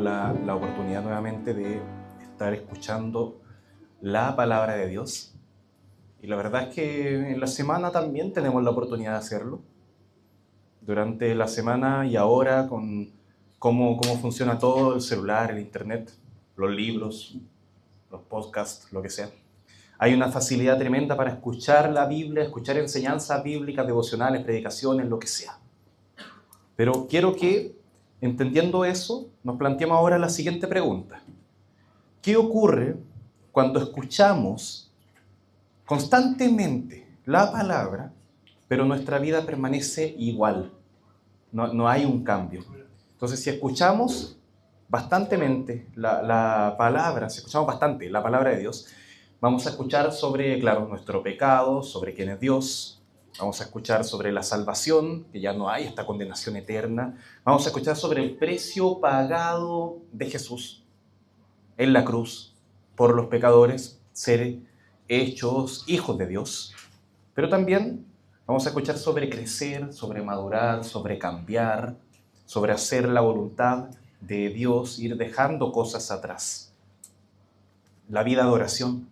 la oportunidad nuevamente de estar escuchando la palabra de Dios. Y la verdad es que en la semana también tenemos la oportunidad de hacerlo. Durante la semana y ahora con cómo funciona todo, el celular, el internet, los libros, los podcasts, lo que sea. Hay una facilidad tremenda para escuchar la Biblia, escuchar enseñanzas bíblicas, devocionales, predicaciones, lo que sea. Pero quiero que, entendiendo eso, nos planteemos ahora la siguiente pregunta. ¿Qué ocurre cuando escuchamos constantemente la palabra, pero nuestra vida permanece igual? No hay un cambio. Entonces, si escuchamos bastantemente la palabra, si escuchamos bastante la palabra de Dios, vamos a escuchar sobre, claro, nuestro pecado, sobre quién es Dios. Vamos a escuchar sobre la salvación, que ya no hay esta condenación eterna. Vamos a escuchar sobre el precio pagado de Jesús en la cruz por los pecadores, ser hechos hijos de Dios. Pero también vamos a escuchar sobre crecer, sobre madurar, sobre cambiar, sobre hacer la voluntad de Dios, ir dejando cosas atrás. La vida de oración,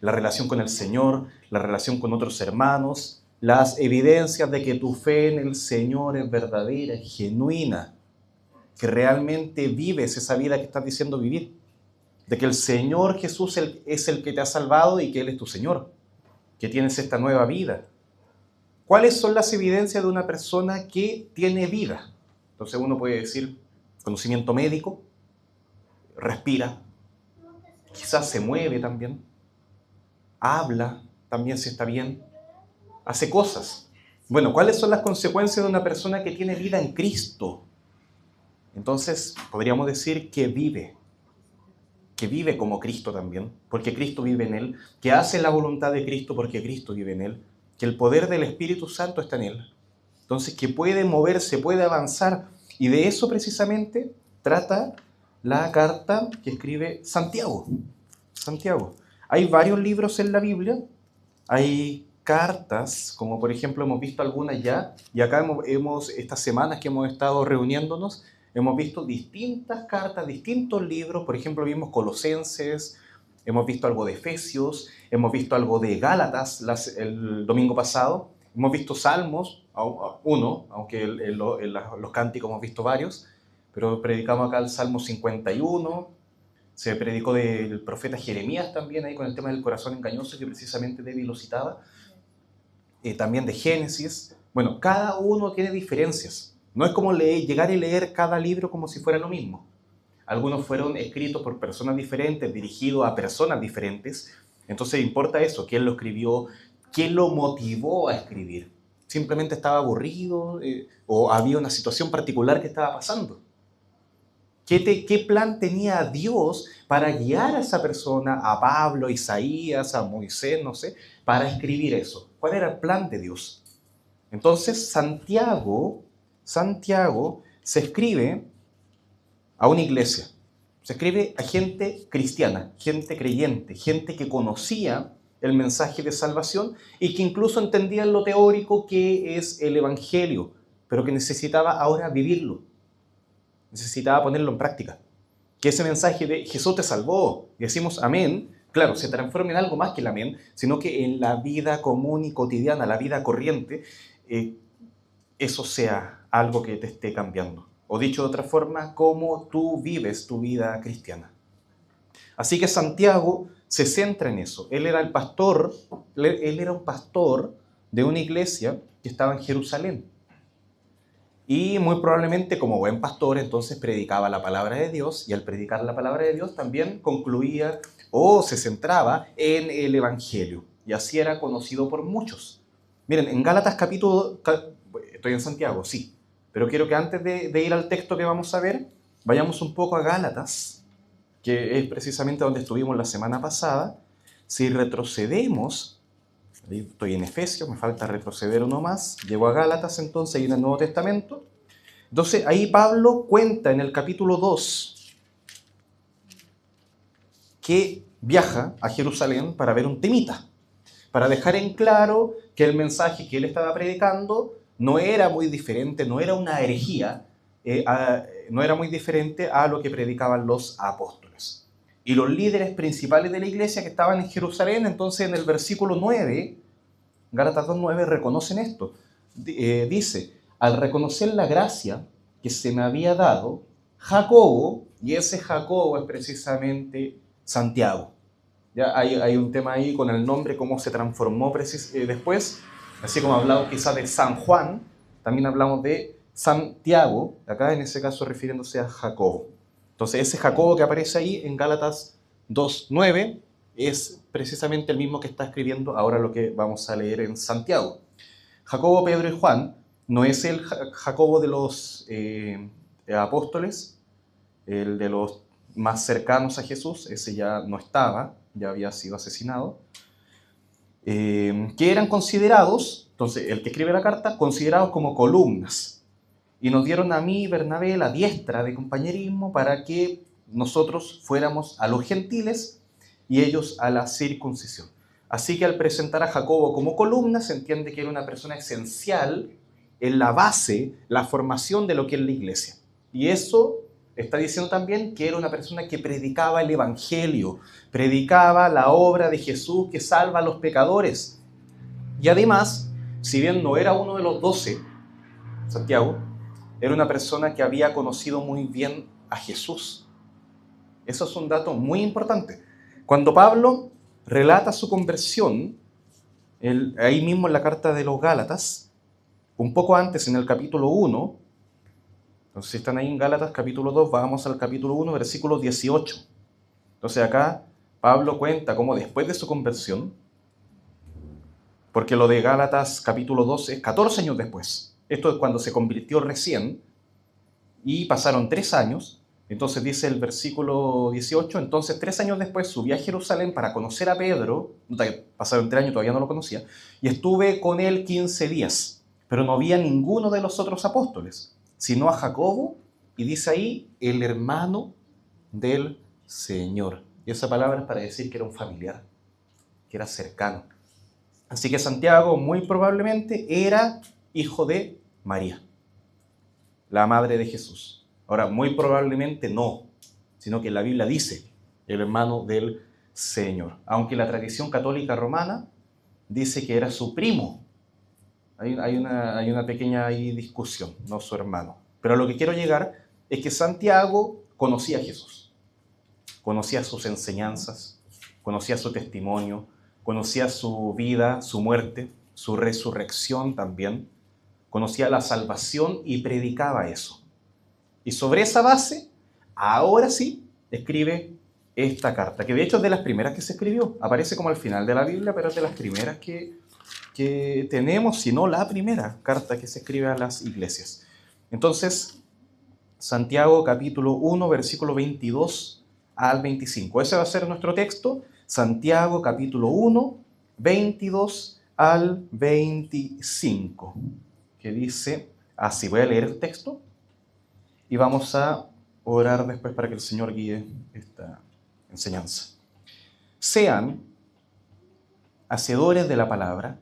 la relación con el Señor, la relación con otros hermanos, las evidencias de que tu fe en el Señor es verdadera, es genuina, que realmente vives esa vida que estás diciendo vivir, de que el Señor Jesús es el que te ha salvado y que Él es tu Señor, que tienes esta nueva vida. ¿Cuáles son las evidencias de una persona que tiene vida? Entonces uno puede decir conocimiento médico, respira, quizás se mueve también, habla también si está bien, hace cosas. Bueno, ¿cuáles son las consecuencias de una persona que tiene vida en Cristo? Entonces, podríamos decir que vive como Cristo también, porque Cristo vive en él, que hace la voluntad de Cristo porque Cristo vive en él, que el poder del Espíritu Santo está en él. Entonces, que puede moverse, puede avanzar, y de eso precisamente trata la carta que escribe Santiago. Hay varios libros en la Biblia, hay cartas, como por ejemplo hemos visto algunas ya, y acá estas semanas que hemos estado reuniéndonos, hemos visto distintas cartas, distintos libros. Por ejemplo, vimos Colosenses, hemos visto algo de Efesios, hemos visto algo de Gálatas el domingo pasado, hemos visto Salmos, uno, aunque en los cánticos hemos visto varios, pero predicamos acá el Salmo 51, se predicó del profeta Jeremías también, ahí con el tema del corazón engañoso, que precisamente Debbie lo citaba, también de Génesis. Bueno, cada uno tiene diferencias. No es como llegar y leer cada libro como si fuera lo mismo. Algunos fueron escritos por personas diferentes, dirigidos a personas diferentes. Entonces importa eso, quién lo escribió, quién lo motivó a escribir. Simplemente estaba aburrido o había una situación particular que estaba pasando. ¿Qué plan tenía Dios para guiar a esa persona, a Pablo, a Isaías, a Moisés, no sé, para escribir eso? ¿Cuál era el plan de Dios? Entonces, Santiago se escribe a una iglesia, se escribe a gente cristiana, gente creyente, gente que conocía el mensaje de salvación y que incluso entendía en lo teórico qué es el Evangelio, pero que necesitaba ahora vivirlo. Necesitaba ponerlo en práctica. Que ese mensaje de Jesús te salvó, y decimos amén, claro, se transforma en algo más que el amén, sino que en la vida común y cotidiana, la vida corriente, eso sea algo que te esté cambiando. O dicho de otra forma, cómo tú vives tu vida cristiana. Así que Santiago se centra en eso. Él era un pastor de una iglesia que estaba en Jerusalén. Y muy probablemente como buen pastor entonces predicaba la palabra de Dios, y al predicar la palabra de Dios también concluía o se centraba en el Evangelio, y así era conocido por muchos. Miren, en Gálatas estoy en Santiago, sí, pero quiero que antes de ir al texto que vamos a ver, vayamos un poco a Gálatas, que es precisamente donde estuvimos la semana pasada. Si retrocedemos, estoy en Efesios, me falta retroceder uno más, llego a Gálatas entonces, y en el Nuevo Testamento. Entonces ahí Pablo cuenta en el capítulo 2 que viaja a Jerusalén para ver un temita, para dejar en claro que el mensaje que él estaba predicando no era muy diferente, no era una herejía, no era muy diferente a lo que predicaban los apóstoles. Y los líderes principales de la iglesia que estaban en Jerusalén, entonces en el versículo 9, Gálatas 2:9, reconocen esto. Dice, al reconocer la gracia que se me había dado, Jacobo, y ese Jacobo es precisamente Santiago. Ya hay un tema ahí con el nombre, cómo se transformó después, así como hablamos quizás de San Juan, también hablamos de Santiago, acá en ese caso refiriéndose a Jacobo. Entonces ese Jacobo que aparece ahí en Gálatas 2:9 es precisamente el mismo que está escribiendo ahora lo que vamos a leer en Santiago. Jacobo, Pedro y Juan no es el Jacobo de los apóstoles, el de los más cercanos a Jesús, ese ya no estaba, ya había sido asesinado, que eran considerados, entonces el que escribe la carta, considerados como columnas. Y nos dieron a mí y Bernabé la diestra de compañerismo para que nosotros fuéramos a los gentiles y ellos a la circuncisión. Así que al presentar a Jacobo como columna, se entiende que era una persona esencial en la base, la formación de lo que es la iglesia. Y eso está diciendo también que era una persona que predicaba el evangelio, predicaba la obra de Jesús que salva a los pecadores. Y además, si bien no era uno de los 12, Santiago, era una persona que había conocido muy bien a Jesús. Eso es un dato muy importante. Cuando Pablo relata su conversión, ahí mismo en la carta de los Gálatas, un poco antes en el capítulo 1, entonces si están ahí en Gálatas capítulo 2, vamos al capítulo 1, versículo 18. Entonces acá Pablo cuenta cómo después de su conversión, porque lo de Gálatas capítulo 2 es 14 años después, esto es cuando se convirtió recién, y pasaron 3 años, entonces dice el versículo 18, entonces 3 años después subí a Jerusalén para conocer a Pedro, pasaron 3 años, todavía no lo conocía, y estuve con él 15 días, pero no vi a ninguno de los otros apóstoles, sino a Jacobo, y dice ahí, el hermano del Señor. Y esa palabra es para decir que era un familiar, que era cercano. Así que Santiago muy probablemente era hijo de María, la madre de Jesús. Ahora, muy probablemente no, sino que la Biblia dice el hermano del Señor. Aunque la tradición católica romana dice que era su primo. Hay una pequeña discusión, no su hermano. Pero a lo que quiero llegar es que Santiago conocía a Jesús. Conocía sus enseñanzas, conocía su testimonio, conocía su vida, su muerte, su resurrección también. Conocía la salvación y predicaba eso. Y sobre esa base, ahora sí, escribe esta carta, que de hecho es de las primeras que se escribió. Aparece como al final de la Biblia, pero es de las primeras que tenemos, si no la primera carta que se escribe a las iglesias. Entonces, Santiago capítulo 1, versículo 22 al 25. Ese va a ser nuestro texto, Santiago capítulo 1, 22 al 25, que dice así. Voy a leer el texto y vamos a orar después para que el Señor guíe esta enseñanza. Sean hacedores de la palabra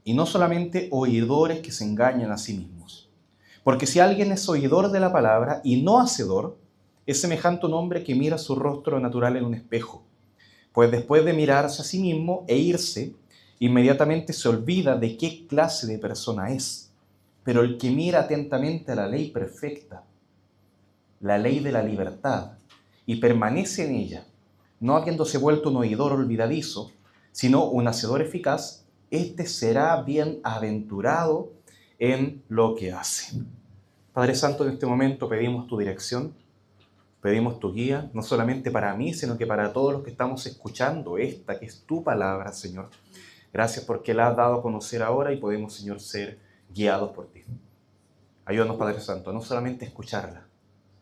y no solamente oidores que se engañan a sí mismos. Porque si alguien es oidor de la palabra y no hacedor, es semejante a un hombre que mira su rostro natural en un espejo. Pues después de mirarse a sí mismo e irse, inmediatamente se olvida de qué clase de persona es. Pero el que mira atentamente a la ley perfecta, la ley de la libertad, y permanece en ella, no habiéndose vuelto un oidor olvidadizo, sino un hacedor eficaz, éste será bienaventurado en lo que hace. Padre Santo, en este momento pedimos tu dirección, pedimos tu guía, no solamente para mí, sino que para todos los que estamos escuchando esta, que es tu palabra, Señor. Gracias porque la has dado a conocer ahora y podemos, Señor, ser guiados por ti. Ayúdanos, Padre Santo, no solamente a escucharla,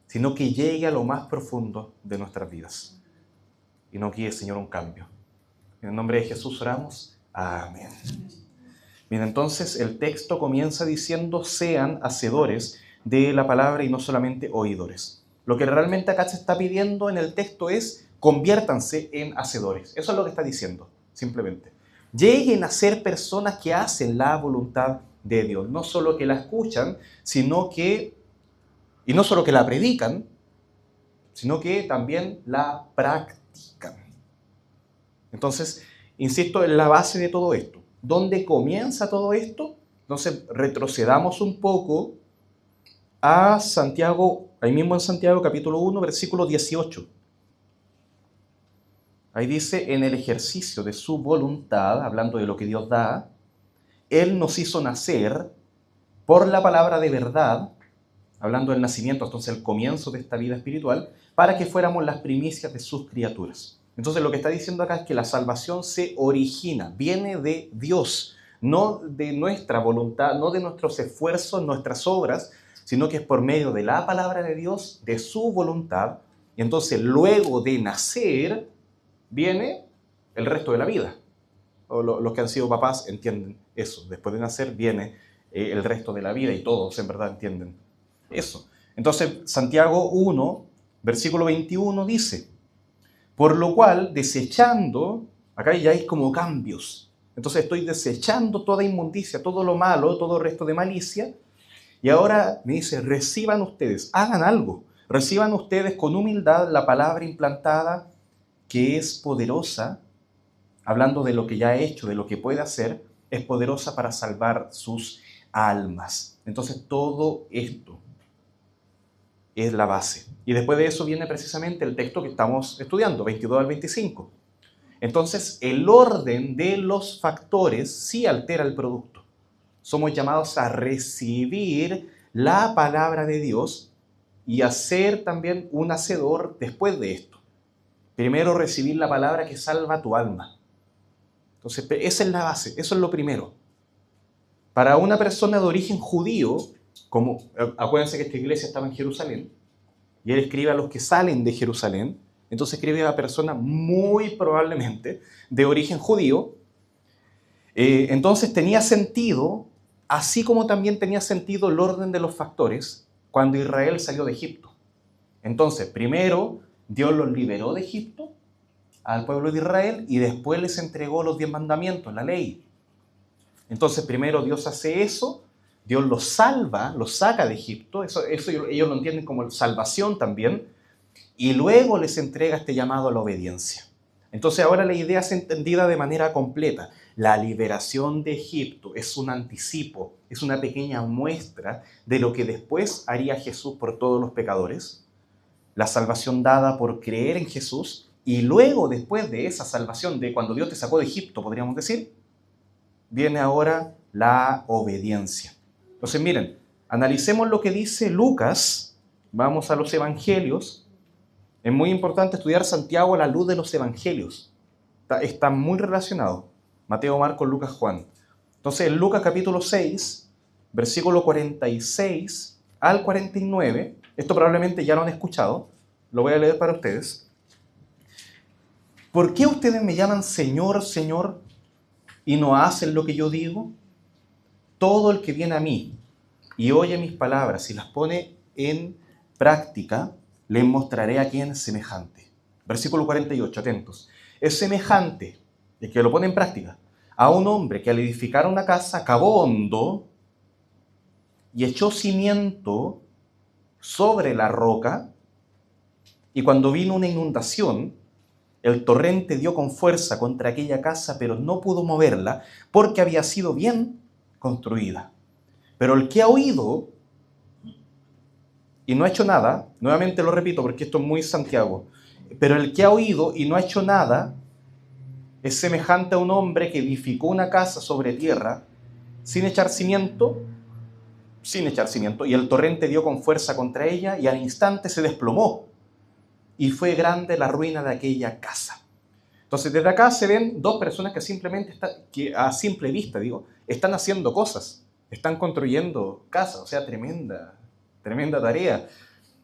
sino que llegue a lo más profundo de nuestras vidas. Y nos guíe, Señor, un cambio. En el nombre de Jesús oramos. Amén. Bien, entonces el texto comienza diciendo: sean hacedores de la palabra y no solamente oidores. Lo que realmente acá se está pidiendo en el texto es: conviértanse en hacedores. Eso es lo que está diciendo, simplemente. Lleguen a ser personas que hacen la voluntad de Dios. No solo que la escuchan, sino que Y no solo que la predican, sino que también la practican. Entonces, insisto, en la base de todo esto. ¿Dónde comienza todo esto? Entonces, retrocedamos un poco a Santiago, ahí mismo en Santiago capítulo 1, versículo 18. Ahí dice, en el ejercicio de su voluntad, hablando de lo que Dios da, Él nos hizo nacer por la palabra de verdad, hablando del nacimiento, entonces el comienzo de esta vida espiritual, para que fuéramos las primicias de sus criaturas. Entonces lo que está diciendo acá es que la salvación se origina, viene de Dios, no de nuestra voluntad, no de nuestros esfuerzos, nuestras obras, sino que es por medio de la palabra de Dios, de su voluntad. Y entonces luego de nacer viene el resto de la vida. O los que han sido papás entienden eso. Después de nacer viene el resto de la vida y todos en verdad entienden eso. Entonces Santiago 1, versículo 21 dice, por lo cual desechando, acá ya hay como cambios. Entonces estoy desechando toda inmundicia, todo lo malo, todo el resto de malicia. Y ahora me dice, reciban ustedes, hagan algo. Reciban ustedes con humildad la palabra implantada que es poderosa, hablando de lo que ya ha hecho, de lo que puede hacer, es poderosa para salvar sus almas. Entonces todo esto es la base. Y después de eso viene precisamente el texto que estamos estudiando, 22 al 25. Entonces el orden de los factores sí altera el producto. Somos llamados a recibir la palabra de Dios y a ser también un hacedor después de esto. Primero recibir la palabra que salva tu alma. Entonces, esa es la base, eso es lo primero. Para una persona de origen judío, como acuérdense que esta iglesia estaba en Jerusalén, y él escribe a los que salen de Jerusalén, entonces escribe a una persona muy probablemente de origen judío, entonces tenía sentido, así como también tenía sentido el orden de los factores, cuando Israel salió de Egipto. Entonces, primero, Dios los liberó de Egipto al pueblo de Israel y después les entregó los 10 mandamientos, la ley. Entonces primero Dios hace eso, Dios los salva, los saca de Egipto, eso ellos lo entienden como salvación también, y luego les entrega este llamado a la obediencia. Entonces ahora la idea es entendida de manera completa. La liberación de Egipto es un anticipo, es una pequeña muestra de lo que después haría Jesús por todos los pecadores. La salvación dada por creer en Jesús. Y luego, después de esa salvación, de cuando Dios te sacó de Egipto, podríamos decir, viene ahora la obediencia. Entonces, miren, analicemos lo que dice Lucas. Vamos a los evangelios. Es muy importante estudiar Santiago a la luz de los evangelios. Está muy relacionado. Mateo, Marcos, Lucas, Juan. Entonces, en Lucas capítulo 6, versículo 46 al 49, esto probablemente ya lo han escuchado, lo voy a leer para ustedes. ¿Por qué ustedes me llaman Señor, Señor, y no hacen lo que yo digo? Todo el que viene a mí y oye mis palabras y las pone en práctica, les mostraré a quién es semejante. Versículo 48, atentos. Es semejante, el que lo pone en práctica, a un hombre que al edificar una casa cavó hondo y echó cimiento sobre la roca, y cuando vino una inundación, el torrente dio con fuerza contra aquella casa, pero no pudo moverla porque había sido bien construida. Pero el que ha oído y no ha hecho nada, nuevamente lo repito porque esto es muy Santiago, pero el que ha oído y no ha hecho nada es semejante a un hombre que edificó una casa sobre tierra sin echar cimiento, y el torrente dio con fuerza contra ella y al instante se desplomó. Y fue grande la ruina de aquella casa. Entonces, desde acá se ven dos personas que a simple vista, están haciendo cosas, están construyendo casas, o sea, tremenda tarea.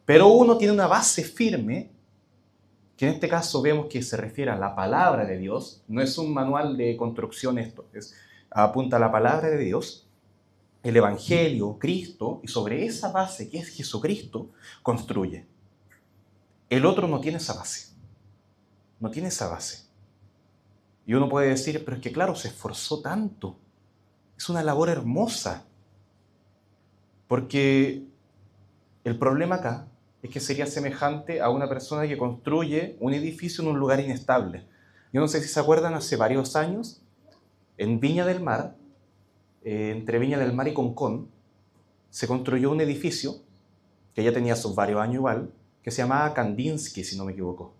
Pero uno tiene una base firme, que en este caso vemos que se refiere a la palabra de Dios, no es un manual de construcción esto, apunta a la palabra de Dios, el Evangelio, Cristo, y sobre esa base que es Jesucristo, construye. El otro no tiene esa base. No tiene esa base. Y uno puede decir, pero es que claro, se esforzó tanto. Es una labor hermosa. Porque El problema acá es que sería semejante a una persona que construye un edificio en un lugar inestable. Yo no sé si se acuerdan, hace varios años, en Viña del Mar, entre Viña del Mar y Concón, se construyó un edificio, que ya tenía sus varios años igual, que se llamaba Kandinsky, si no me equivoco.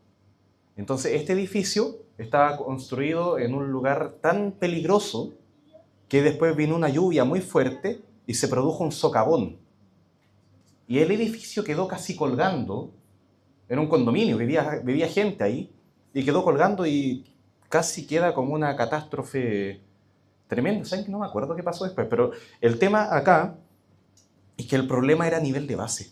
Entonces, este edificio estaba construido en un lugar tan peligroso que después vino una lluvia muy fuerte y se produjo un socavón. Y el edificio quedó casi colgando, en un condominio, vivía gente ahí, y quedó colgando y casi queda como una catástrofe tremenda. ¿Saben que no me acuerdo qué pasó después? Pero el tema acá es que el problema era a nivel de base.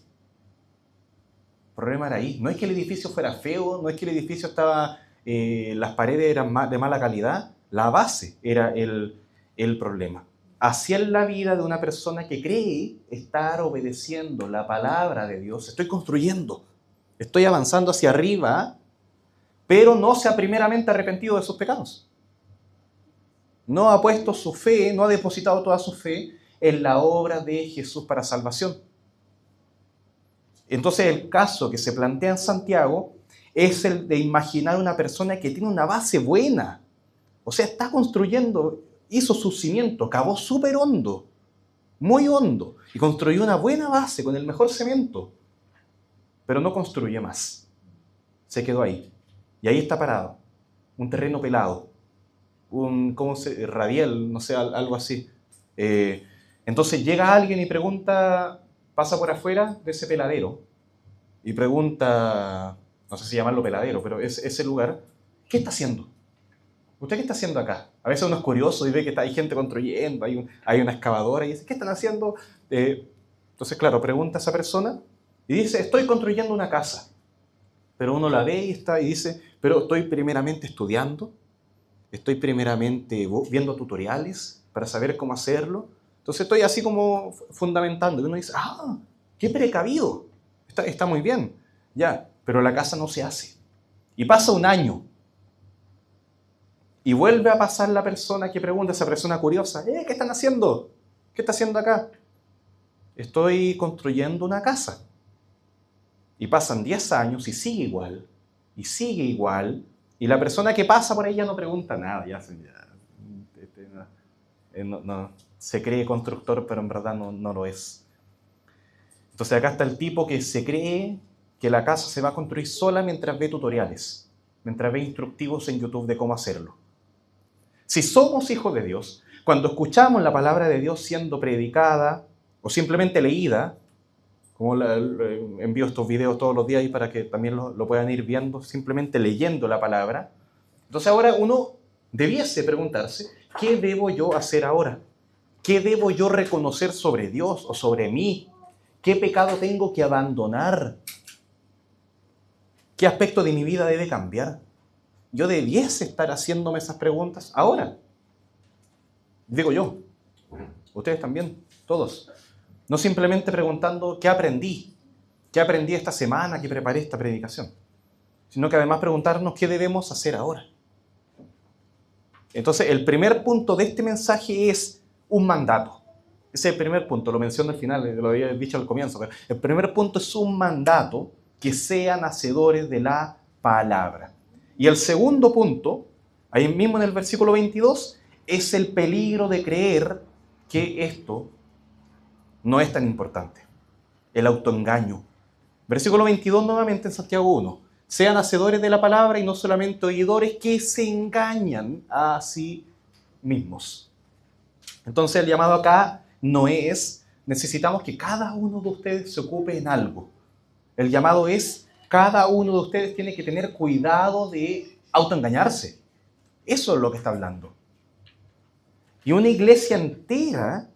El problema era ahí. No es que el edificio fuera feo, no es que el edificio estaba, las paredes eran de mala calidad, la base era el problema. Así es la vida de una persona que cree estar obedeciendo la palabra de Dios. Estoy construyendo, estoy avanzando hacia arriba, pero no se ha primeramente arrepentido de sus pecados. No ha puesto su fe, no ha depositado toda su fe en la obra de Jesús para salvación. Entonces el caso que se plantea en Santiago es el de imaginar una persona que tiene una base buena. O sea, está construyendo, hizo su cimiento, cavó súper hondo, muy hondo, y construyó una buena base con el mejor cemento, pero no construye más. Se quedó ahí. Y ahí está parado. Un terreno pelado. Radial, no sé, algo así. Entonces llega alguien y pregunta, pasa por afuera de ese peladero y pregunta, no sé si llamarlo peladero, pero es ese lugar, ¿qué está haciendo? ¿Usted qué está haciendo acá? A veces uno es curioso y ve que hay gente construyendo, hay una excavadora y dice, ¿qué están haciendo? Entonces, claro, pregunta a esa persona y dice, estoy construyendo una casa. Pero uno la ve y dice, pero estoy primeramente estudiando, estoy primeramente viendo tutoriales para saber cómo hacerlo. Entonces estoy así como fundamentando. Y uno dice, qué precavido, está muy bien. Ya, pero la casa no se hace. Y pasa un año. Y vuelve a pasar la persona que pregunta, esa persona curiosa, ¿qué están haciendo? ¿Qué está haciendo acá? Estoy construyendo una casa. Y pasan 10 años y sigue igual, y la persona que pasa por ahí ya no pregunta nada, se cree constructor, pero en verdad no lo es. Entonces acá está el tipo que se cree que la casa se va a construir sola mientras ve tutoriales, mientras ve instructivos en YouTube de cómo hacerlo. Si somos hijos de Dios, cuando escuchamos la palabra de Dios siendo predicada o simplemente leída, como envío estos videos todos los días ahí para que también lo puedan ir viendo, simplemente leyendo la palabra. Entonces ahora uno debiese preguntarse, ¿qué debo yo hacer ahora? ¿Qué debo yo reconocer sobre Dios o sobre mí? ¿Qué pecado tengo que abandonar? ¿Qué aspecto de mi vida debe cambiar? Yo debiese estar haciéndome esas preguntas ahora. Digo yo, ustedes también, todos. No simplemente preguntando qué aprendí esta semana que preparé esta predicación, sino que además preguntarnos qué debemos hacer ahora. Entonces, el primer punto de este mensaje es un mandato. Ese es el primer punto, lo menciono al final, lo había dicho al comienzo, pero el primer punto es un mandato, que sean hacedores de la palabra. Y el segundo punto, ahí mismo en el versículo 22, es el peligro de creer que esto no es tan importante. El autoengaño. Versículo 22 nuevamente en Santiago 1. Sean hacedores de la palabra y no solamente oidores que se engañan a sí mismos. Entonces el llamado acá no es, necesitamos que cada uno de ustedes se ocupe en algo. El llamado es, cada uno de ustedes tiene que tener cuidado de autoengañarse. Eso es lo que está hablando. Y una iglesia entera,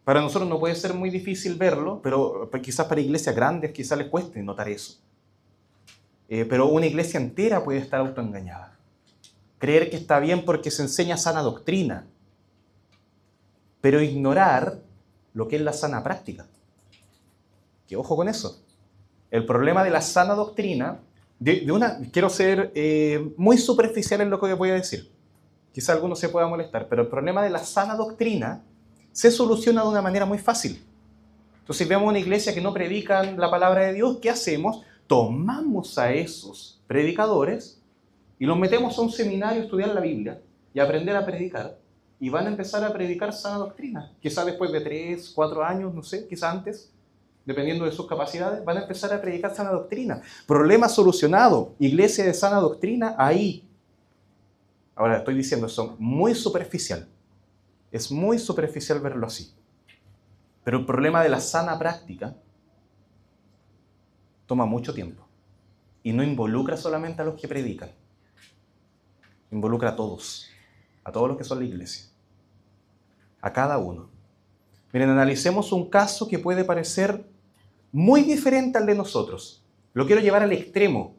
para nosotros no puede ser muy difícil verlo, pero quizás para iglesias grandes quizás les cueste notar eso. Pero una iglesia entera puede estar autoengañada. Creer que está bien porque se enseña sana doctrina, pero ignorar lo que es la sana práctica. Que ojo con eso. El problema de la sana doctrina, quiero ser muy superficial en lo que voy a decir. Quizá alguno se pueda molestar, pero el problema de la sana doctrina se soluciona de una manera muy fácil. Entonces vemos una iglesia que no predican la palabra de Dios. ¿Qué hacemos? Tomamos a esos predicadores y los metemos a un seminario a estudiar la Biblia y a aprender a predicar. Y van a empezar a predicar sana doctrina. Quizás después de 3, 4 años, no sé, quizás antes, dependiendo de sus capacidades, van a empezar a predicar sana doctrina. Problema solucionado. Iglesia de sana doctrina, ahí. Ahora estoy diciendo, eso muy superficial. Es muy superficial verlo así. Pero el problema de la sana práctica toma mucho tiempo. Y no involucra solamente a los que predican. Involucra a todos los que son la iglesia. A cada uno. Miren, analicemos un caso que puede parecer muy diferente al de nosotros. Lo quiero llevar al extremo.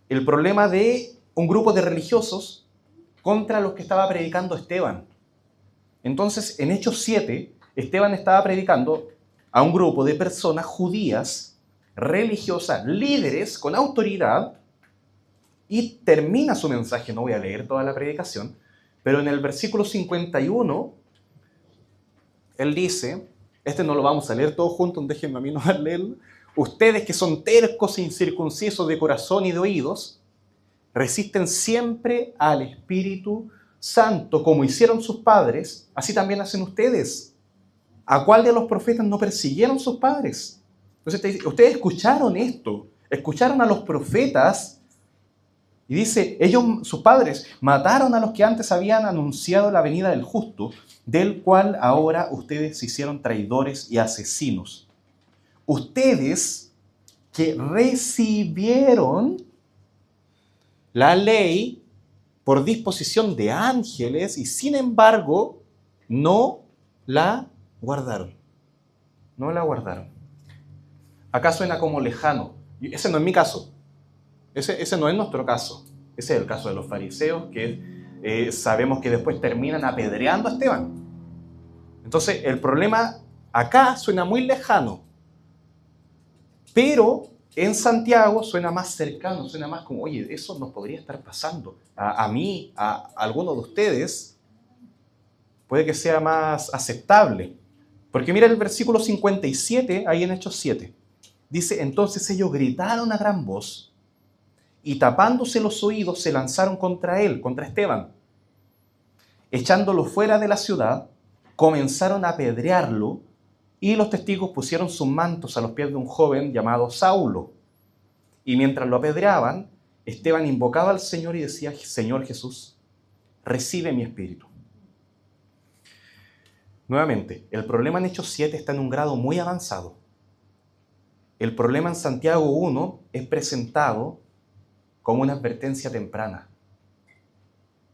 El problema de un grupo de religiosos contra los que estaba predicando Esteban. Entonces, en Hechos 7, Esteban estaba predicando a un grupo de personas judías, religiosas, líderes con autoridad, y termina su mensaje. No voy a leer toda la predicación, pero en el versículo 51, él dice, no lo vamos a leer todos juntos, déjenme a mí no leerlo. Ustedes que son tercos e incircuncisos de corazón y de oídos, resisten siempre al Espíritu Santo, como hicieron sus padres, así también hacen ustedes. ¿A cuál de los profetas no persiguieron sus padres? Entonces ustedes escucharon esto, escucharon a los profetas, y dice, sus padres, mataron a los que antes habían anunciado la venida del justo, del cual ahora ustedes se hicieron traidores y asesinos. Ustedes que recibieron la ley por disposición de ángeles y sin embargo no la guardaron. No la guardaron. Acá suena como lejano. Ese no es mi caso. Ese no es nuestro caso. Ese es el caso de los fariseos que sabemos que después terminan apedreando a Esteban. Entonces el problema acá suena muy lejano. Pero en Santiago suena más cercano, suena más como, oye, eso nos podría estar pasando. A mí, a alguno de ustedes, puede que sea más aceptable. Porque mira el versículo 57, ahí en Hechos 7. Dice, entonces ellos gritaron a gran voz y tapándose los oídos se lanzaron contra él, contra Esteban. Echándolo fuera de la ciudad, comenzaron a apedrearlo y los testigos pusieron sus mantos a los pies de un joven llamado Saulo. Y mientras lo apedreaban, Esteban invocaba al Señor y decía, Señor Jesús, recibe mi espíritu. Nuevamente, el problema en Hechos 7 está en un grado muy avanzado. El problema en Santiago 1 es presentado como una advertencia temprana,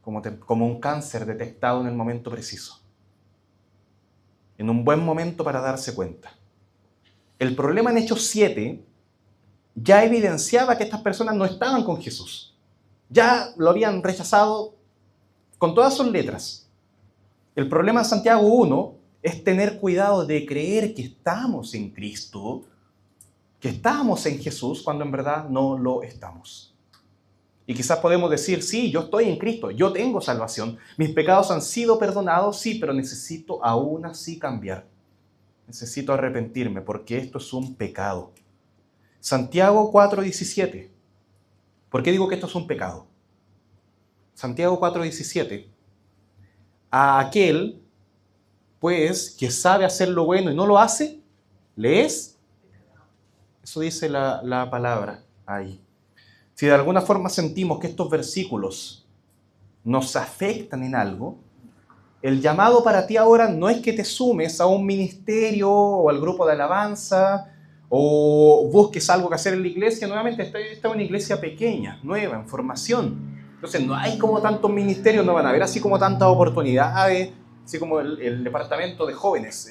como un cáncer detectado en el momento preciso, en un buen momento para darse cuenta. El problema en Hechos 7 ya evidenciaba que estas personas no estaban con Jesús. Ya lo habían rechazado con todas sus letras. El problema en Santiago 1 es tener cuidado de creer que estamos en Cristo, que estamos en Jesús, cuando en verdad no lo estamos. Y quizás podemos decir, sí, yo estoy en Cristo, yo tengo salvación, mis pecados han sido perdonados, sí, pero necesito aún así cambiar. Necesito arrepentirme porque esto es un pecado. Santiago 4:17. ¿Por qué digo que esto es un pecado? Santiago 4:17. A aquel, pues, que sabe hacer lo bueno y no lo hace, le es. Eso dice la palabra ahí. Si de alguna forma sentimos que estos versículos nos afectan en algo, el llamado para ti ahora no es que te sumes a un ministerio o al grupo de alabanza o busques algo que hacer en la iglesia. Nuevamente, esta es una iglesia pequeña, nueva, en formación. Entonces no hay como tantos ministerios, no van a haber así como tantas oportunidades, así como el departamento de jóvenes,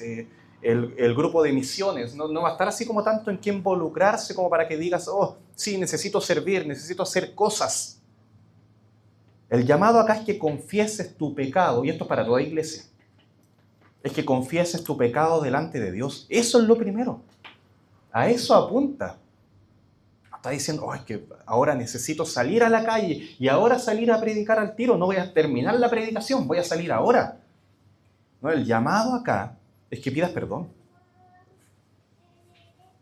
el grupo de misiones, no va a estar así como tanto en qué involucrarse como para que digas, oh, sí, necesito servir, necesito hacer cosas. El llamado acá es que confieses tu pecado, y esto es para toda iglesia, es que confieses tu pecado delante de Dios. Eso es lo primero. A eso apunta. Está diciendo, oh, es que ahora necesito salir a la calle y ahora salir a predicar al tiro. No voy a terminar la predicación, voy a salir ahora. No, el llamado acá es que pidas perdón.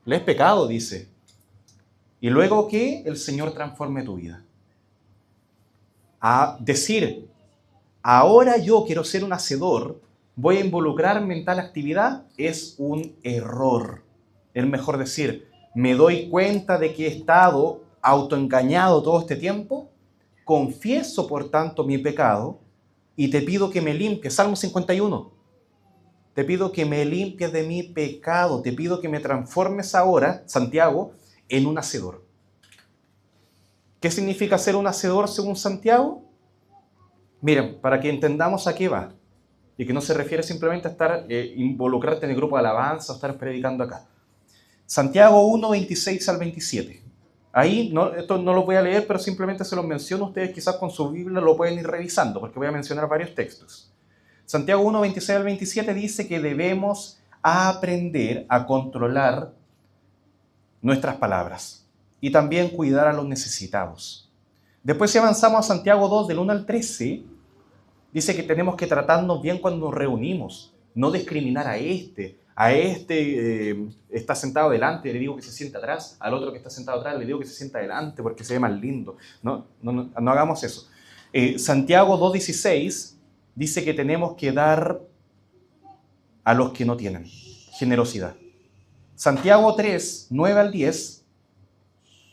¿Le es pecado? Dice. Y luego que el Señor transforme tu vida. A decir, ahora yo quiero ser un hacedor, voy a involucrarme en tal actividad, es un error. Es mejor decir, me doy cuenta de que he estado autoengañado todo este tiempo, confieso por tanto mi pecado y te pido que me limpies. Salmo 51. Te pido que me limpies de mi pecado, te pido que me transformes ahora, Santiago, en un hacedor. ¿Qué significa ser un hacedor según Santiago? Miren, para que entendamos a qué va, y que no se refiere simplemente a estar involucrarte en el grupo de alabanza o estar predicando acá. Santiago 1, 26 al 27. Ahí, esto no lo voy a leer, pero simplemente se los menciono. Ustedes quizás con su Biblia lo pueden ir revisando, porque voy a mencionar varios textos. Santiago 1, 26 al 27 dice que debemos aprender a controlar nuestras palabras y también cuidar a los necesitados. Después, si avanzamos a Santiago 2, del 1 al 13, dice que tenemos que tratarnos bien cuando nos reunimos, no discriminar a este está sentado delante, le digo que se sienta atrás, al otro que está sentado atrás le digo que se sienta adelante porque se ve más lindo. No hagamos eso. Santiago 2:16 dice que tenemos que dar a los que no tienen, generosidad. Santiago 3, 9 al 10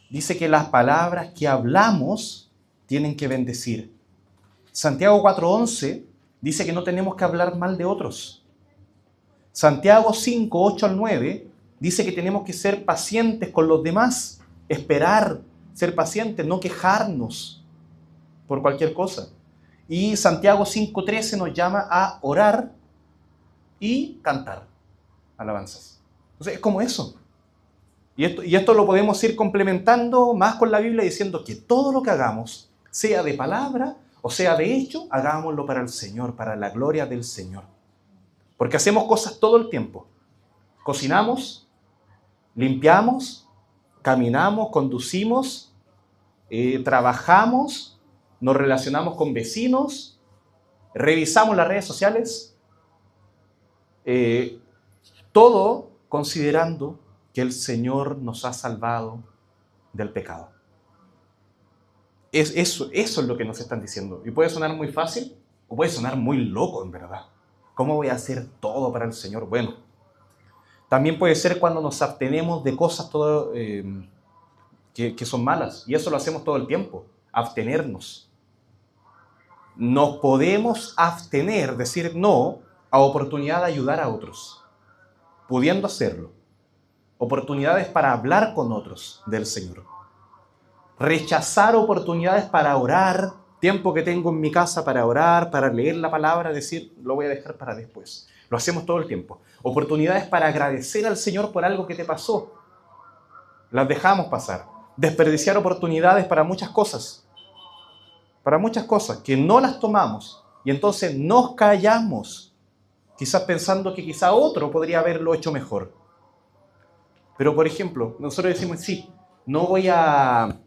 dice que las palabras que hablamos tienen que bendecir. Santiago 4:11 dice que no tenemos que hablar mal de otros. Santiago 5, 8 al 9 dice que tenemos que ser pacientes con los demás, esperar, ser pacientes, no quejarnos por cualquier cosa. Y Santiago 5:13 nos llama a orar y cantar alabanzas. Entonces es como eso. Y esto lo podemos ir complementando más con la Biblia diciendo que todo lo que hagamos, sea de palabra o sea de hecho, hagámoslo para el Señor, para la gloria del Señor. Porque hacemos cosas todo el tiempo. Cocinamos, limpiamos, caminamos, conducimos, trabajamos, nos relacionamos con vecinos, revisamos las redes sociales, todo considerando que el Señor nos ha salvado del pecado. Eso es lo que nos están diciendo. Y puede sonar muy fácil o puede sonar muy loco, en verdad. ¿Cómo voy a hacer todo para el Señor? Bueno, también puede ser cuando nos abstenemos de cosas que son malas. Y eso lo hacemos todo el tiempo, abstenernos. Nos podemos abstener, decir no a oportunidad de ayudar a otros, pudiendo hacerlo. Oportunidades para hablar con otros del Señor. Rechazar oportunidades para orar, tiempo que tengo en mi casa para orar, para leer la palabra, decir, lo voy a dejar para después. Lo hacemos todo el tiempo. Oportunidades para agradecer al Señor por algo que te pasó. Las dejamos pasar. Desperdiciar oportunidades para muchas cosas. Para muchas cosas que no las tomamos. Y entonces nos callamos. Quizás pensando que quizá otro podría haberlo hecho mejor. Pero, por ejemplo, nosotros decimos, sí, no voy a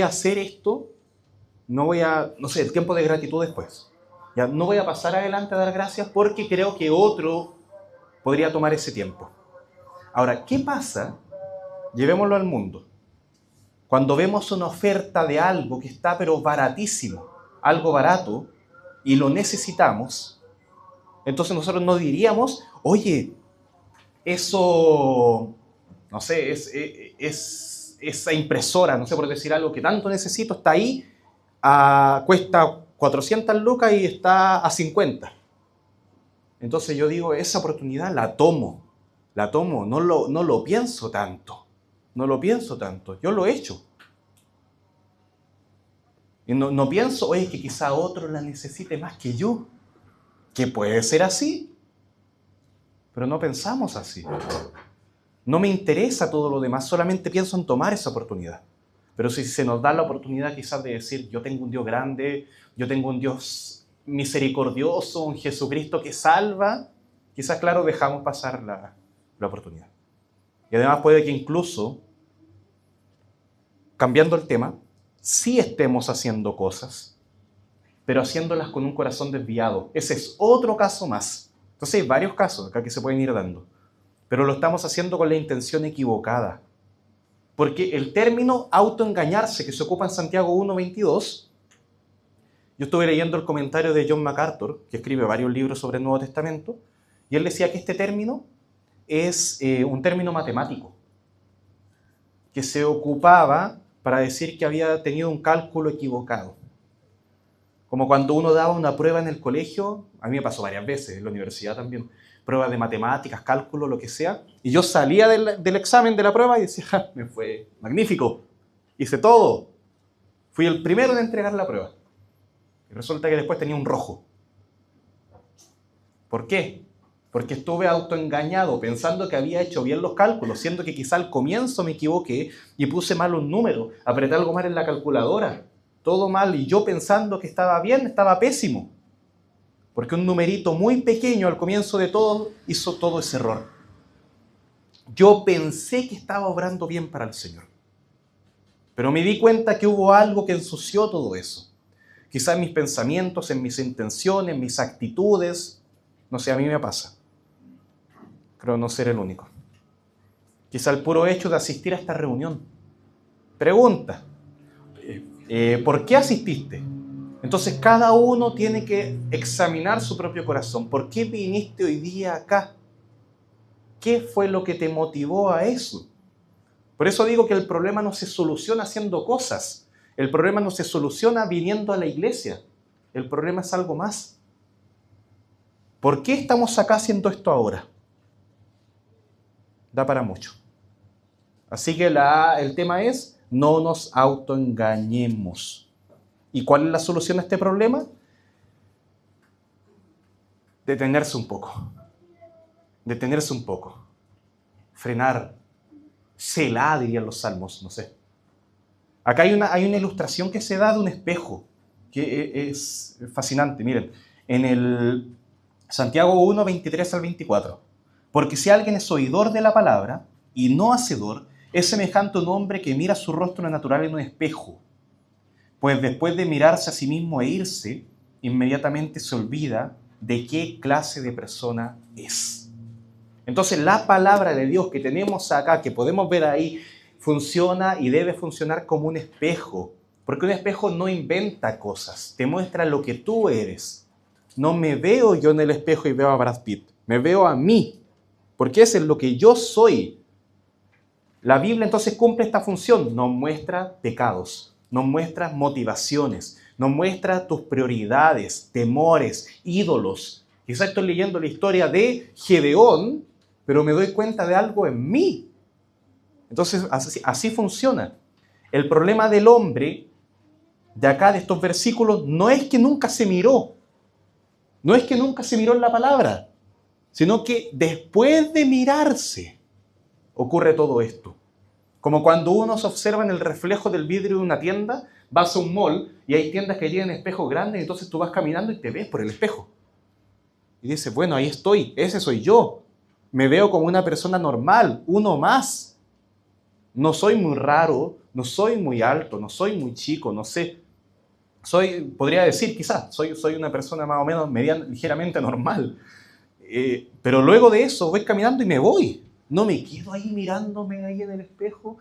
hacer esto, el tiempo de gratitud después. Ya, no voy a pasar adelante a dar gracias porque creo que otro podría tomar ese tiempo. Ahora, ¿qué pasa? Llevémoslo al mundo. Cuando vemos una oferta de algo que está pero baratísimo, algo barato, y lo necesitamos, entonces nosotros no diríamos, oye, eso, no sé, esa impresora, no sé, por decir algo que tanto necesito, está ahí, cuesta 400 lucas y está a 50. Entonces yo digo, esa oportunidad la tomo, no lo pienso tanto, yo lo he hecho. Y no pienso, oye, que quizá otro la necesite más que yo, que puede ser así, pero no pensamos así. No me interesa todo lo demás, solamente pienso en tomar esa oportunidad. Pero si se nos da la oportunidad quizás de decir, yo tengo un Dios grande, yo tengo un Dios misericordioso, un Jesucristo que salva, quizás, claro, dejamos pasar la oportunidad. Y además puede que incluso, cambiando el tema, sí estemos haciendo cosas, pero haciéndolas con un corazón desviado. Ese es otro caso más. Entonces hay varios casos acá que se pueden ir dando. pero lo estamos haciendo con la intención equivocada. Porque el término autoengañarse que se ocupa en Santiago 1:22, yo estuve leyendo el comentario de John MacArthur, que escribe varios libros sobre el Nuevo Testamento, y él decía que este término es un término matemático, que se ocupaba para decir que había tenido un cálculo equivocado. Como cuando uno daba una prueba en el colegio, a mí me pasó varias veces, en la universidad también, pruebas de matemáticas, cálculo, lo que sea, y yo salía del examen de la prueba y decía, ja, me fue magnífico, hice todo, fui el primero en entregar la prueba. Y resulta que después tenía un rojo. ¿Por qué? Porque estuve autoengañado pensando que había hecho bien los cálculos, siendo que quizá al comienzo me equivoqué y puse mal un número, apreté algo mal en la calculadora, todo mal, y yo pensando que estaba bien, estaba pésimo. Porque un numerito muy pequeño al comienzo de todo hizo todo ese error. Yo pensé que estaba obrando bien para el Señor, pero me di cuenta que hubo algo que ensució todo eso. Quizás en mis pensamientos, en mis intenciones, en mis actitudes. No sé, a mí me pasa. Creo no ser el único. Quizá el puro hecho de asistir a esta reunión. Pregunta, ¿por qué asististe? Entonces cada uno tiene que examinar su propio corazón. ¿Por qué viniste hoy día acá? ¿Qué fue lo que te motivó a eso? Por eso digo que el problema no se soluciona haciendo cosas. El problema no se soluciona viniendo a la iglesia. El problema es algo más. ¿Por qué estamos acá haciendo esto ahora? Da para mucho. Así que el tema es, no nos autoengañemos. ¿Y cuál es la solución a este problema? Detenerse un poco. Detenerse un poco. Frenar. Selah, dirían los salmos, no sé. Acá hay una ilustración que se da de un espejo, que es fascinante. Miren, en el Santiago 1, 23 al 24. Porque si alguien es oidor de la palabra y no hacedor, es semejante a un hombre que mira su rostro natural en un espejo. Pues después de mirarse a sí mismo e irse, inmediatamente se olvida de qué clase de persona es. Entonces la palabra de Dios que tenemos acá, que podemos ver ahí, funciona y debe funcionar como un espejo. Porque un espejo no inventa cosas, te muestra lo que tú eres. No me veo yo en el espejo y veo a Brad Pitt, me veo a mí, porque ese es lo que yo soy. La Biblia entonces cumple esta función, nos muestra pecados, nos muestra motivaciones, nos muestra tus prioridades, temores, ídolos. Quizás estoy leyendo la historia de Gedeón, pero me doy cuenta de algo en mí. Entonces así funciona. El problema del hombre de acá, de estos versículos, no es que nunca se miró, no es que nunca se miró en la palabra, sino que después de mirarse ocurre todo esto. Como cuando uno se observa en el reflejo del vidrio de una tienda, vas a un mall y hay tiendas que tienen espejos grandes, entonces tú vas caminando y te ves por el espejo. Y dices, bueno, ahí estoy, ese soy yo. Me veo como una persona normal, uno más. No soy muy raro, no soy muy alto, no soy muy chico, no sé. Podría decir quizás, soy una persona más o menos ligeramente normal. Pero luego de eso voy caminando y me voy. No me quedo ahí mirándome ahí en el espejo.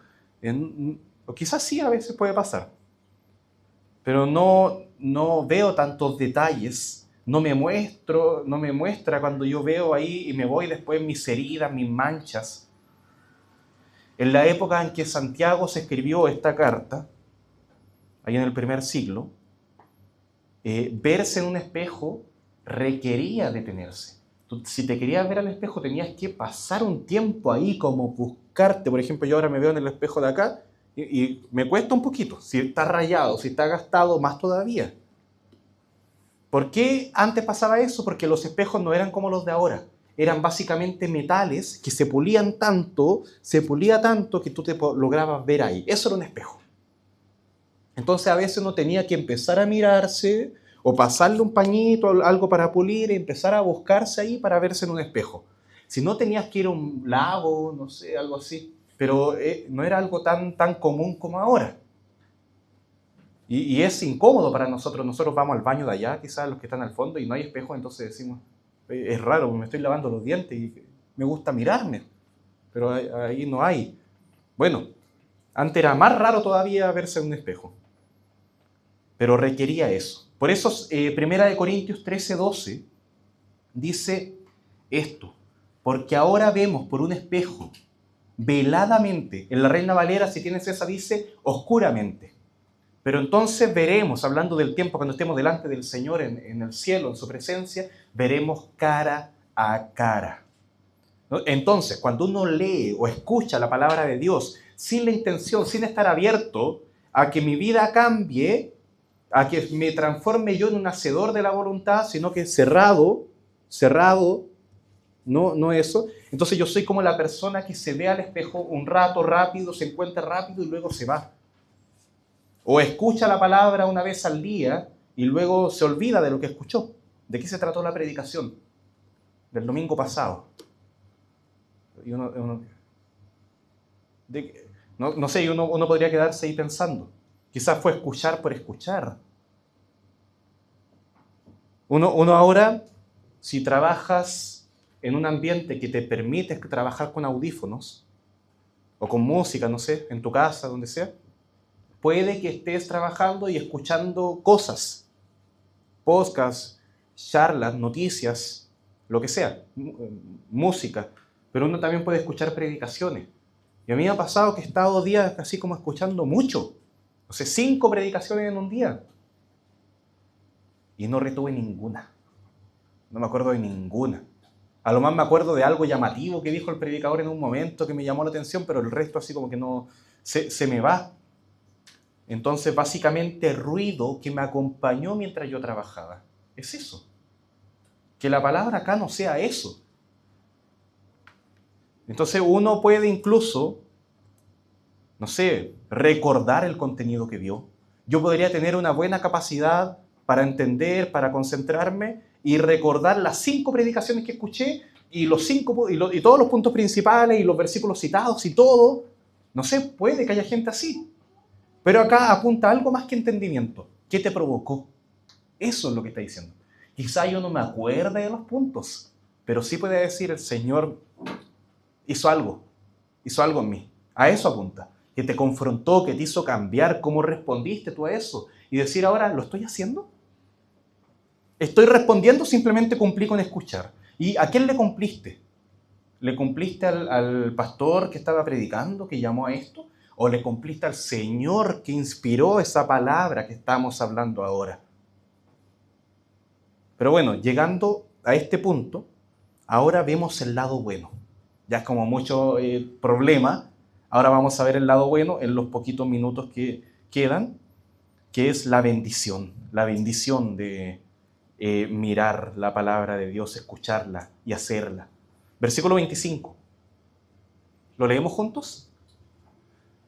O quizás sí, a veces puede pasar. Pero no veo tantos detalles. No me muestra cuando yo veo ahí y me voy después mis heridas, mis manchas. En la época en que Santiago se escribió esta carta, ahí en el primer siglo, verse en un espejo requería detenerse. Si te querías ver al espejo tenías que pasar un tiempo ahí, como buscarte. Por ejemplo, yo ahora me veo en el espejo de acá y me cuesta un poquito. Si está rayado, si está gastado, más todavía. ¿Por qué antes pasaba eso? Porque los espejos no eran como los de ahora. Eran básicamente metales que se pulía tanto que tú te lograbas ver ahí. Eso era un espejo. Entonces a veces uno tenía que empezar a mirarse o pasarle un pañito, algo para pulir y empezar a buscarse ahí para verse en un espejo. Si no, tenías que ir a un lago, no sé, algo así. Pero no era algo tan común como ahora. Y es incómodo para nosotros. Nosotros vamos al baño de allá, quizás los que están al fondo, y no hay espejo, entonces decimos, es raro, me estoy lavando los dientes y me gusta mirarme. pero ahí no hay. Bueno, antes era más raro todavía verse en un espejo, pero requería eso. Por eso, 1 Corintios 13:12 dice esto: porque ahora vemos por un espejo, veladamente. En la Reina Valera, si tienes esa, dice oscuramente. Pero entonces veremos, hablando del tiempo cuando estemos delante del Señor en el cielo, en su presencia, veremos cara a cara. ¿No? Entonces, cuando uno lee o escucha la palabra de Dios sin la intención, sin estar abierto a que mi vida cambie, a que me transforme yo en un hacedor de la voluntad, sino que cerrado, no eso. Entonces yo soy como la persona que se ve al espejo un rato rápido, se encuentra rápido y luego se va. O escucha la palabra una vez al día y luego se olvida de lo que escuchó. ¿De qué se trató la predicación del domingo pasado? Y no sé, uno podría quedarse ahí pensando. Quizás fue escuchar por escuchar. Uno ahora, si trabajas en un ambiente que te permite trabajar con audífonos o con música, no sé, en tu casa, donde sea, puede que estés trabajando y escuchando cosas, podcasts, charlas, noticias, lo que sea, música, pero uno también puede escuchar predicaciones. Y a mí me ha pasado que he estado días así como escuchando mucho, 5 predicaciones en un día, y no retuve ninguna, no me acuerdo de ninguna. A lo más me acuerdo de algo llamativo que dijo el predicador en un momento que me llamó la atención, pero el resto así como que no, se me va. Entonces, básicamente, ruido que me acompañó mientras yo trabajaba. Es eso. Que la palabra acá no sea eso. Entonces, uno puede incluso, no sé, recordar el contenido que vio. Yo podría tener una buena capacidad para entender, para concentrarme y recordar las 5 predicaciones que escuché y y todos los puntos principales y los versículos citados y todo. No sé, puede que haya gente así. Pero acá apunta algo más que entendimiento. ¿Qué te provocó? Eso es lo que está diciendo. Quizá yo no me acuerde de los puntos, pero sí puede decir el Señor hizo algo en mí. A eso apunta. Que te confrontó, que te hizo cambiar, cómo respondiste tú a eso. Y decir ahora, ¿lo estoy haciendo? ¿Estoy respondiendo? Simplemente cumplí con escuchar. ¿Y a quién le cumpliste? ¿Le cumpliste al pastor que estaba predicando, que llamó a esto? ¿O le cumpliste al Señor que inspiró esa palabra que estamos hablando ahora? Pero bueno, llegando a este punto, ahora vemos el lado bueno. Ya es como mucho problema. Ahora vamos a ver el lado bueno en los poquitos minutos que quedan, que es la bendición de mirar la palabra de Dios, escucharla y hacerla. Versículo 25. ¿Lo leemos juntos?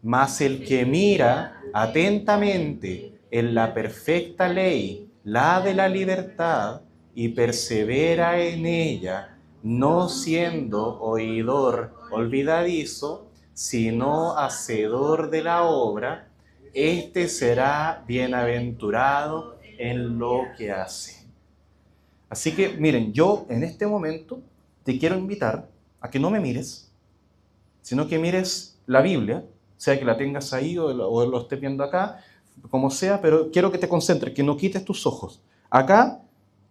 Mas el que mira atentamente en la perfecta ley, la de la libertad, y persevera en ella, no siendo oidor olvidadizo, sino hacedor de la obra, éste será bienaventurado en lo que hace. Así que, miren, yo en este momento te quiero invitar a que no me mires, sino que mires la Biblia, sea que la tengas ahí o lo estés viendo acá, como sea, pero quiero que te concentres, que no quites tus ojos. Acá,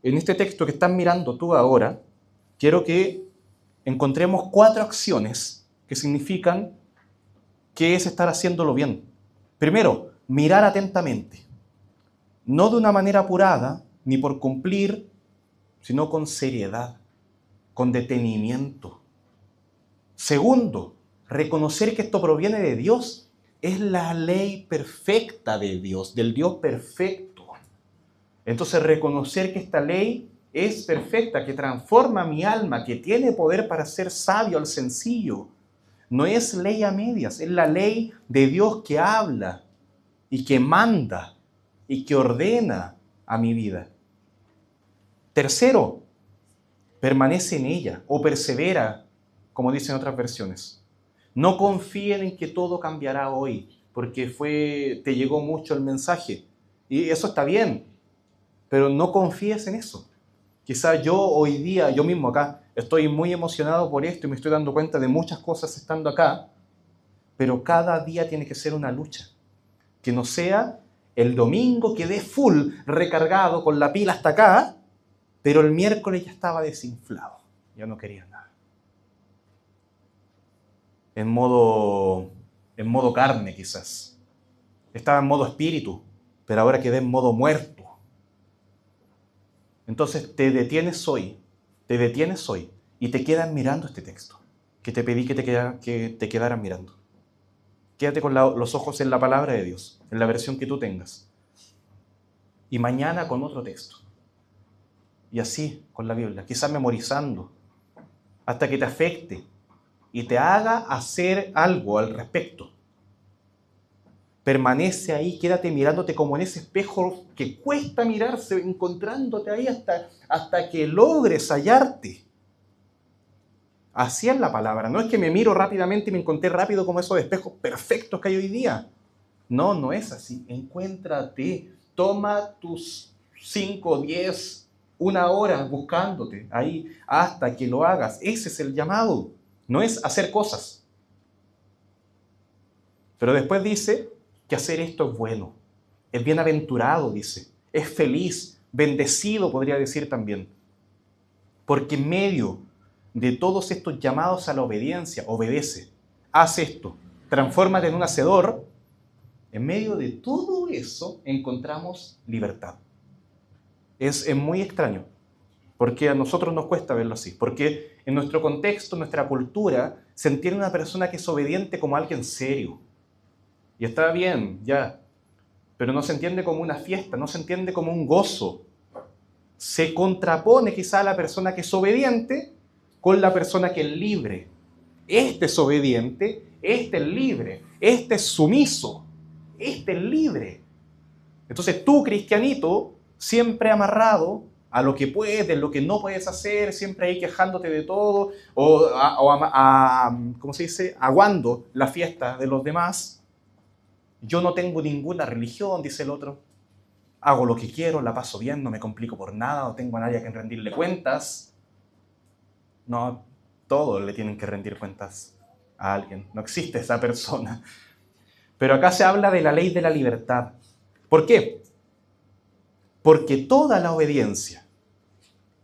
en este texto que estás mirando tú ahora, quiero que encontremos 4 acciones que significan qué es estar haciéndolo bien. Primero, mirar atentamente. No de una manera apurada, ni por cumplir, sino con seriedad, con detenimiento. Segundo, reconocer que esto proviene de Dios. Es la ley perfecta de Dios, del Dios perfecto. Entonces, reconocer que esta ley es perfecta, que transforma mi alma, que tiene poder para ser sabio al sencillo. No es ley a medias, es la ley de Dios que habla y que manda y que ordena a mi vida. Tercero, permanece en ella o persevera, como dicen otras versiones. No confíen en que todo cambiará hoy, porque te llegó mucho el mensaje. Y eso está bien, pero no confíes en eso. Quizás yo hoy día, yo mismo acá, estoy muy emocionado por esto y me estoy dando cuenta de muchas cosas estando acá, pero cada día tiene que ser una lucha. Que no sea el domingo quedé full, recargado, con la pila hasta acá, pero el miércoles ya estaba desinflado. Ya no quería nada. En modo carne quizás. Estaba en modo espíritu, pero ahora quedé en modo muerto. Entonces te detienes hoy y te quedas mirando este texto que te pedí que te quedaras mirando. Quédate con los ojos en la palabra de Dios, en la versión que tú tengas. Y mañana con otro texto. Y así con la Biblia, quizás memorizando, hasta que te afecte y te haga hacer algo al respecto. Permanece ahí, quédate mirándote como en ese espejo que cuesta mirarse, encontrándote ahí hasta que logres hallarte. Así es la palabra. No es que me miro rápidamente y me encontré rápido como esos espejos perfectos que hay hoy día. No, no es así. Encuéntrate. Toma tus 5, 10, 1 hora buscándote ahí hasta que lo hagas. Ese es el llamado. No es hacer cosas. Pero después dice que hacer esto es bueno. Es bienaventurado, dice. Es feliz, bendecido, podría decir también. Porque en medio de todos estos llamados a la obediencia, obedece, haz esto, transfórmate en un hacedor. En medio de todo eso encontramos libertad. Es muy extraño, porque a nosotros nos cuesta verlo así, porque en nuestro contexto, en nuestra cultura, se entiende una persona que es obediente como alguien serio. Y está bien, ya, pero no se entiende como una fiesta, no se entiende como un gozo. Se contrapone quizá a la persona que es obediente con la persona que es libre. Este es obediente, este es libre, este es sumiso, este es libre. Entonces tú, cristianito, siempre amarrado a lo que puedes, lo que no puedes hacer, siempre ahí quejándote de todo, ¿cómo se dice? Aguando la fiesta de los demás. Yo no tengo ninguna religión, dice el otro. Hago lo que quiero, la paso bien, no me complico por nada, no tengo a nadie a quien rendirle cuentas. No, todos le tienen que rendir cuentas a alguien. No existe esa persona. Pero acá se habla de la ley de la libertad. ¿Por qué? Porque toda la obediencia,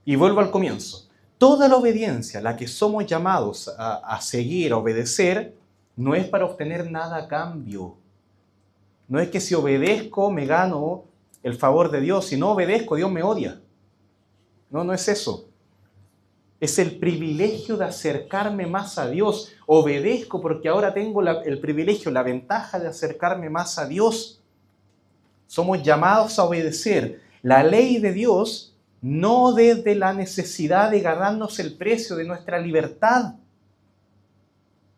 y vuelvo al comienzo, toda la obediencia a la que somos llamados a seguir, a obedecer, no es para obtener nada a cambio. No es que si obedezco me gano el favor de Dios, si no obedezco Dios me odia. No, no es eso. Es el privilegio de acercarme más a Dios. Obedezco porque ahora tengo el privilegio, la ventaja de acercarme más a Dios. Somos llamados a obedecer la ley de Dios, no desde la necesidad de ganarnos el precio de nuestra libertad,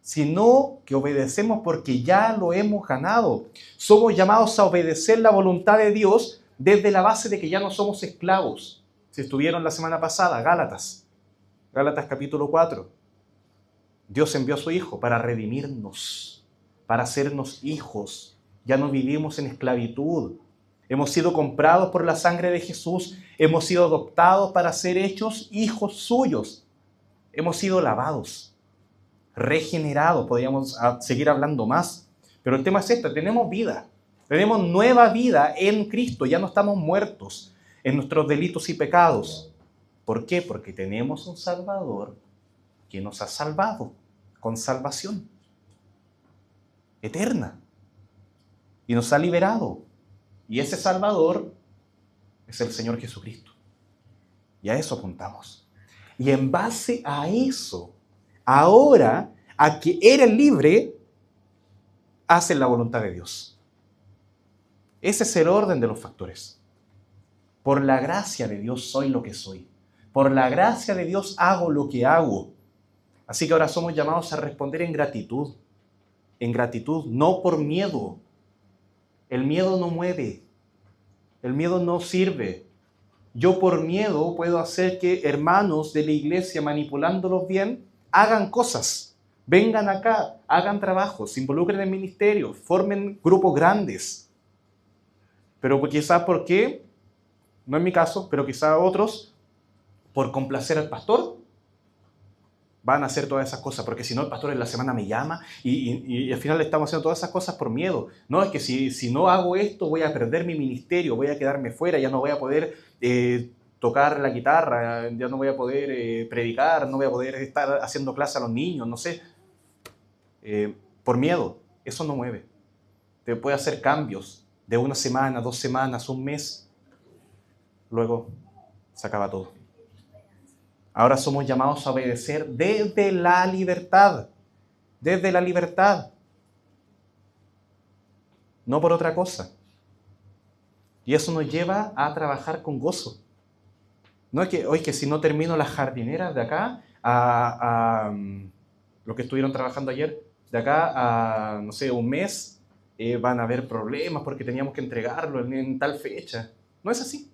sino que obedecemos porque ya lo hemos ganado. Somos llamados a obedecer la voluntad de Dios desde la base de que ya no somos esclavos. Si estuvieron la semana pasada, Gálatas capítulo 4. Dios envió a su Hijo para redimirnos, para hacernos hijos. Ya no vivimos en esclavitud. Hemos sido comprados por la sangre de Jesús. Hemos sido adoptados para ser hechos hijos suyos. Hemos sido lavados, regenerados. Podríamos seguir hablando más. Pero el tema es este: tenemos vida. Tenemos nueva vida en Cristo. Ya no estamos muertos en nuestros delitos y pecados. ¿Por qué? Porque tenemos un Salvador que nos ha salvado con salvación eterna y nos ha liberado. Y ese Salvador es el Señor Jesucristo. Y a eso apuntamos. Y en base a eso, ahora, a que eres libre, haces la voluntad de Dios. Ese es el orden de los factores. Por la gracia de Dios soy lo que soy. Por la gracia de Dios hago lo que hago. Así que ahora somos llamados a responder en gratitud. En gratitud, no por miedo. El miedo no mueve. El miedo no sirve. Yo por miedo puedo hacer que hermanos de la iglesia, manipulándolos bien, hagan cosas. Vengan acá, hagan trabajos, se involucren en ministerios, formen grupos grandes. Pero quizás porque, no es mi caso, pero quizás otros, por complacer al pastor, van a hacer todas esas cosas, porque si no el pastor en la semana me llama y al final le estamos haciendo todas esas cosas por miedo. No, es que si no hago esto voy a perder mi ministerio, voy a quedarme fuera, ya no voy a poder tocar la guitarra, ya no voy a poder predicar, no voy a poder estar haciendo clase a los niños, no sé. Por miedo, eso no mueve. Te puede hacer cambios de una semana, 2 semanas, un mes, luego se acaba todo. Ahora somos llamados a obedecer desde la libertad, no por otra cosa. Y eso nos lleva a trabajar con gozo. No es que, oye, que si no termino las jardineras de acá a lo que estuvieron trabajando ayer, de acá a, no sé, un mes, van a haber problemas porque teníamos que entregarlo en tal fecha. No es así.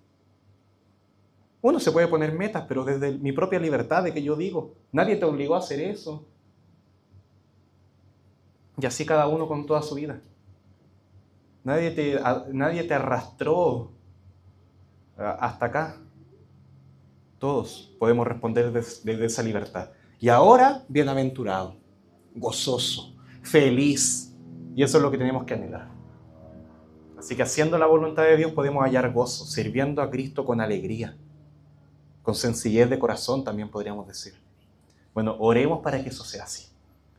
Uno se puede poner metas, pero desde mi propia libertad de que yo digo, nadie te obligó a hacer eso. Y así cada uno con toda su vida. Nadie te arrastró hasta acá. Todos podemos responder desde esa libertad. Y ahora, bienaventurado, gozoso, feliz. Y eso es lo que tenemos que anhelar. Así que haciendo la voluntad de Dios podemos hallar gozo, sirviendo a Cristo con alegría, con sencillez de corazón también podríamos decir. Bueno, oremos para que eso sea así.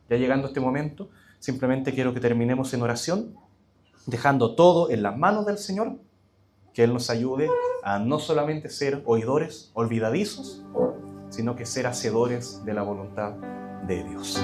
Ya llegando a este momento, simplemente quiero que terminemos en oración, dejando todo en las manos del Señor, que Él nos ayude a no solamente ser oidores olvidadizos, sino que ser hacedores de la voluntad de Dios.